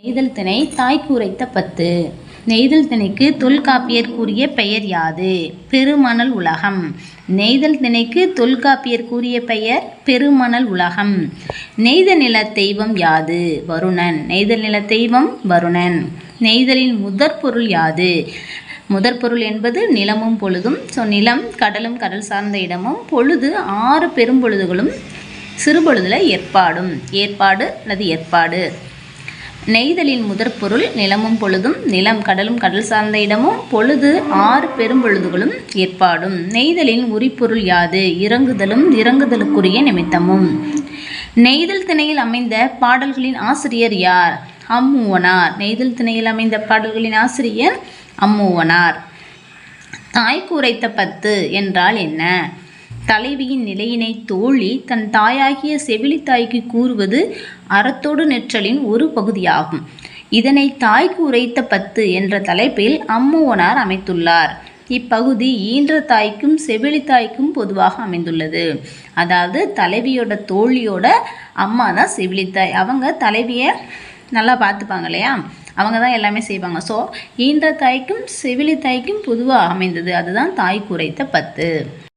நெய்தல் திணை தாய்க்கு உரைத்த பத்து. நெய்தல் திணைக்கு தொல்காப்பியர் கூறிய பெயர் யாது? பெருமணல் உலகம். நெய்தல் திணைக்கு தொல்காப்பியர் கூறிய பெயர் பெருமணல் உலகம். நெய்த நிலத் தெய்வம் யாது? வருணன். நெய்தல் நிலத் தெய்வம் வருணன். நெய்தலின் முதற்பொருள் யாது? முதற்பொருள் என்பது நிலமும் பொழுதும். நிலம் கடலும் கடல் சார்ந்த இடமும், பொழுது 6 பெரும்பொழுதுகளும் சிறுபொழுதுல ஏற்பாடும். ஏற்பாடு அல்லது ஏற்பாடு. நெய்தலின் முதற்பொருள் நிலமும் பொழுதும். நிலம் கடலும் கடல் சார்ந்த இடமும், பொழுது 6 பெரும்பொழுதுகளும் ஏற்பாடும். நெய்தலின் உரிப்பொருள் யாது? இறங்குதலும் இறங்குதலுக்குரிய நிமித்தமும். நெய்தல் திணையில் அமைந்த பாடல்களின் ஆசிரியர் யார்? அம்மூவனார். நெய்தல் திணையில் அமைந்த பாடல்களின் ஆசிரியர் அம்மூவனார். தாய்க்கு உரைத்த பத்து என்றால் என்ன? தலைவியின் நிலையினை தோழி தன் தாயாகிய செவிலித்தாய்க்கு கூறுவது அறத்தொடு நெற்றலின் ஒரு பகுதியாகும். இதனை தாய்க்கு உரைத்த பத்து என்ற தலைப்பில் அம்மூவனார் அமைத்துள்ளார். இப்பகுதி ஈன்ற தாய்க்கும் செவிலித்தாய்க்கும் பொதுவாக அமைந்துள்ளது. அதாவது தலைவியோட தோழியோட அம்மா தான் செவிலித்தாய். அவங்க தலைவியை நல்லா பார்த்துப்பாங்க இல்லையா, அவங்க தான் எல்லாமே செய்வாங்க. ஸோ ஈன்ற தாய்க்கும் செவிலித்தாய்க்கும் பொதுவாக அமைந்தது. அதுதான் தாய்க்கு உரைத்த பத்து.